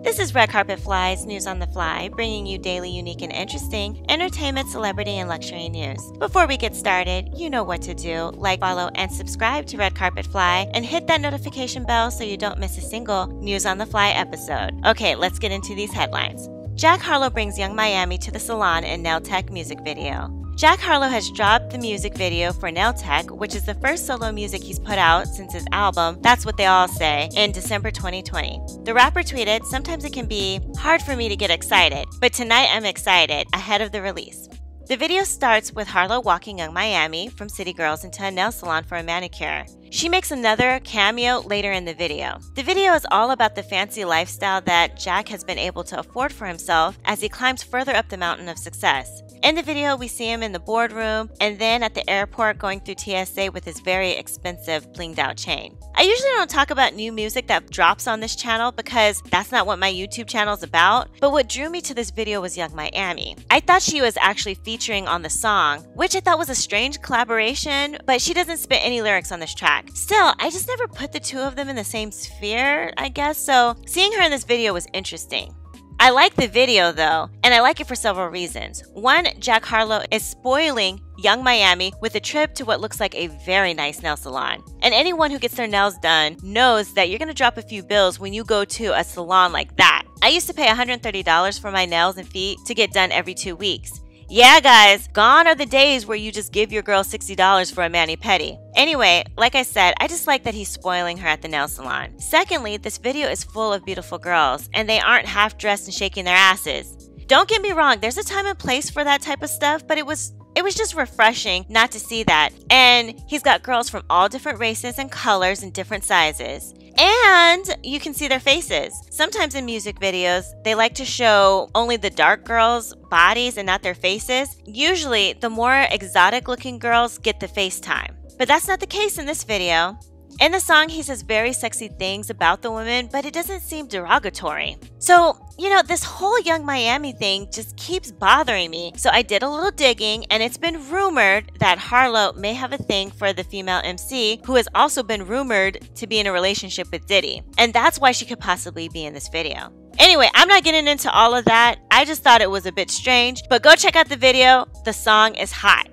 This is Red Carpet Fly's News on the Fly, bringing you daily, unique, and interesting entertainment, celebrity, and luxury news. Before we get started, you know what to do. Like, follow, and subscribe to Red Carpet Fly, and hit that notification bell so you don't miss a single News on the Fly episode. Okay, let's get into these headlines. Jack Harlow brings Young Miami to the salon in Nail Tech music video. Jack Harlow has dropped the music video for Nail Tech, which is the first solo music he's put out since his album, That's What They All Say, in December 2020. The rapper tweeted, "Sometimes it can be hard for me to get excited, but tonight I'm excited," ahead of the release. The video starts with Harlow walking Young Miami from City Girls into a nail salon for a manicure. She makes another cameo later in the video. The video is all about the fancy lifestyle that Jack has been able to afford for himself as he climbs further up the mountain of success. In the video, we see him in the boardroom and then at the airport going through TSA with his very expensive blinged out chain. I usually don't talk about new music that drops on this channel because that's not what my YouTube channel is about, but what drew me to this video was Young Miami. I thought she was actually featuring on the song, which I thought was a strange collaboration, but she doesn't spit any lyrics on this track. Still, I just never put the two of them in the same sphere, I guess, so seeing her in this video was interesting. I like the video though, and I like it for several reasons. One, Jack Harlow is spoiling Young Miami with a trip to what looks like a very nice nail salon. And anyone who gets their nails done knows that you're gonna drop a few bills when you go to a salon like that. I used to pay $130 for my nails and feet to get done every 2 weeks. Yeah, guys, gone are the days where you just give your girl $60 for a mani-pedi. Anyway, like I said, I just like that he's spoiling her at the nail salon. Secondly, this video is full of beautiful girls, and they aren't half-dressed and shaking their asses. Don't get me wrong, there's a time and place for that type of stuff, but it was just refreshing not to see that. And he's got girls from all different races and colors and different sizes. And you can see their faces. Sometimes in music videos, they like to show only the dark girls' bodies and not their faces. Usually, the more exotic looking girls get the face time. But that's not the case in this video. In the song, he says very sexy things about the women, but it doesn't seem derogatory. So, this whole Young Miami thing just keeps bothering me. So I did a little digging, and it's been rumored that Harlow may have a thing for the female MC, who has also been rumored to be in a relationship with Diddy. And that's why she could possibly be in this video. Anyway, I'm not getting into all of that. I just thought it was a bit strange, but go check out the video. The song is hot.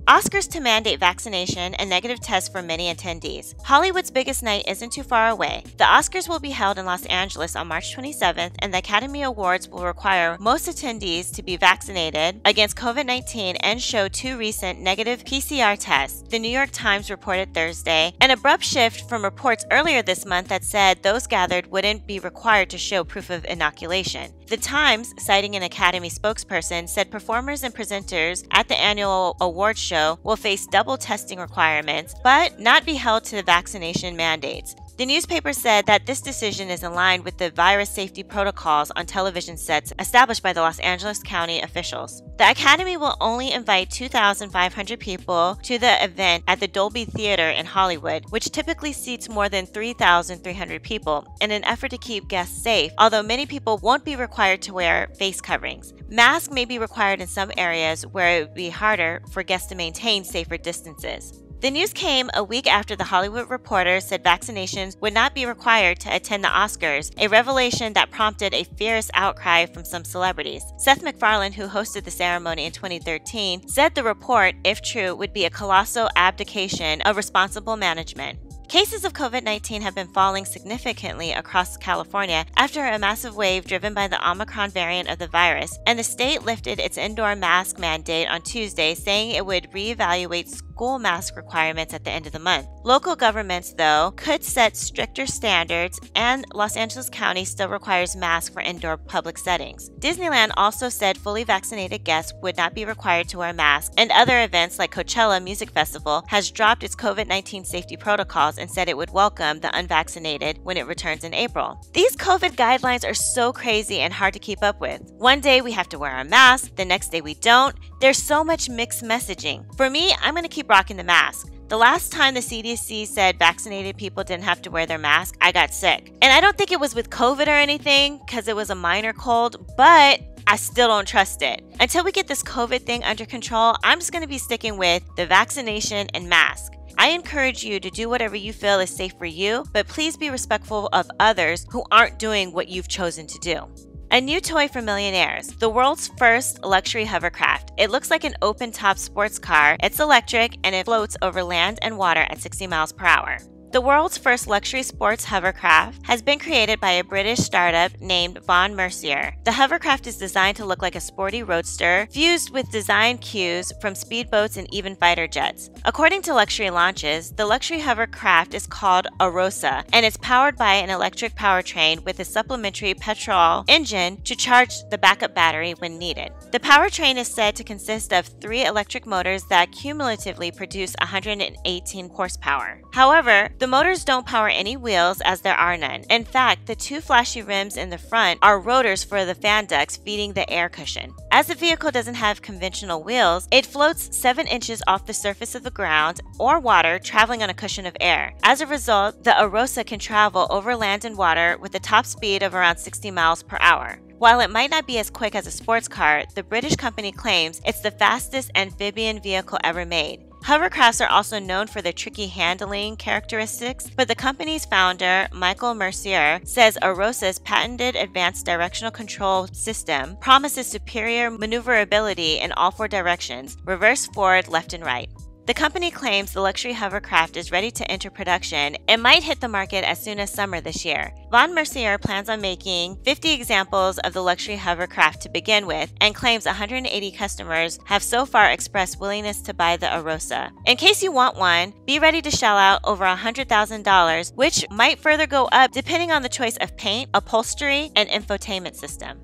Oscars to mandate vaccination and negative tests for many attendees. Hollywood's biggest night isn't too far away. The Oscars will be held in Los Angeles on March 27th, and the Academy Awards will require most attendees to be vaccinated against COVID-19 and show 2 recent negative PCR tests, the New York Times reported Thursday, an abrupt shift from reports earlier this month that said those gathered wouldn't be required to show proof of inoculation. The Times, citing an Academy spokesperson, said performers and presenters at the annual awards show will face double testing requirements, but not be held to the vaccination mandates. The newspaper said that this decision is aligned with the virus safety protocols on television sets established by the Los Angeles County officials. The Academy will only invite 2,500 people to the event at the Dolby Theater in Hollywood, which typically seats more than 3,300 people, in an effort to keep guests safe, although many people won't be required to wear face coverings. Masks may be required in some areas where it would be harder for guests to maintain safer distances. The news came a week after The Hollywood Reporter said vaccinations would not be required to attend the Oscars, a revelation that prompted a fierce outcry from some celebrities. Seth MacFarlane, who hosted the ceremony in 2013, said the report, if true, would be a colossal abdication of responsible management. Cases of COVID-19 have been falling significantly across California after a massive wave driven by the Omicron variant of the virus, and the state lifted its indoor mask mandate on Tuesday, saying it would reevaluate school mask requirements at the end of the month. Local governments, though, could set stricter standards, and Los Angeles County still requires masks for indoor public settings. Disneyland also said fully vaccinated guests would not be required to wear masks, and other events like Coachella Music Festival has dropped its COVID-19 safety protocols and said it would welcome the unvaccinated when it returns in April. These COVID guidelines are so crazy and hard to keep up with. One day we have to wear a mask, the next day we don't. There's so much mixed messaging. For me, I'm going to keep rocking the mask. The last time the CDC said vaccinated people didn't have to wear their mask, I got sick. And I don't think it was with COVID or anything, because it was a minor cold, but I still don't trust it. Until we get this COVID thing under control, I'm just going to be sticking with the vaccination and mask. I encourage you to do whatever you feel is safe for you, but please be respectful of others who aren't doing what you've chosen to do. A new toy for millionaires, the world's first luxury hovercraft. It looks like an open-top sports car, it's electric, and it floats over land and water at 60 miles per hour. The world's first luxury sports hovercraft has been created by a British startup named Von Mercier. The hovercraft is designed to look like a sporty roadster, fused with design cues from speedboats and even fighter jets. According to Luxury Launches, the luxury hovercraft is called a Rosa, and it's powered by an electric powertrain with a supplementary petrol engine to charge the backup battery when needed. The powertrain is said to consist of 3 electric motors that cumulatively produce 118 horsepower. However, the motors don't power any wheels as there are none. In fact, the 2 flashy rims in the front are rotors for the fan ducts feeding the air cushion. As the vehicle doesn't have conventional wheels, it floats 7 inches off the surface of the ground or water, traveling on a cushion of air. As a result, the Arosa can travel over land and water with a top speed of around 60 miles per hour. While it might not be as quick as a sports car, the British company claims it's the fastest amphibian vehicle ever made. Hovercrafts are also known for their tricky handling characteristics, but the company's founder, Michael Mercier, says Arosa's patented advanced directional control system promises superior maneuverability in all 4 directions: reverse, forward, left, and right. The company claims the luxury hovercraft is ready to enter production and might hit the market as soon as summer this year. Von Mercier plans on making 50 examples of the luxury hovercraft to begin with and claims 180 customers have so far expressed willingness to buy the Arosa. In case you want one, be ready to shell out over $100,000, which might further go up depending on the choice of paint, upholstery, and infotainment system.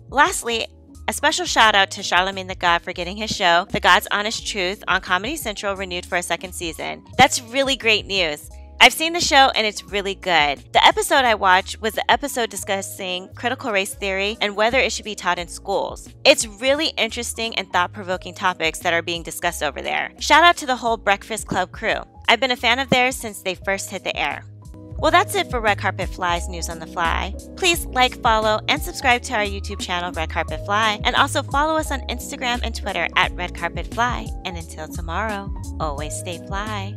Lastly, a special shout out to Charlemagne the God for getting his show, The God's Honest Truth, on Comedy Central renewed for a 2nd season. That's really great news. I've seen the show and it's really good. The episode I watched was the episode discussing critical race theory and whether it should be taught in schools. It's really interesting and thought-provoking topics that are being discussed over there. Shout out to the whole Breakfast Club crew. I've been a fan of theirs since they first hit the air. Well, that's it for Red Carpet Fly's News on the Fly. Please like, follow, and subscribe to our YouTube channel, Red Carpet Fly, and also follow us on Instagram and Twitter at Red Carpet Fly. And until tomorrow, always stay fly.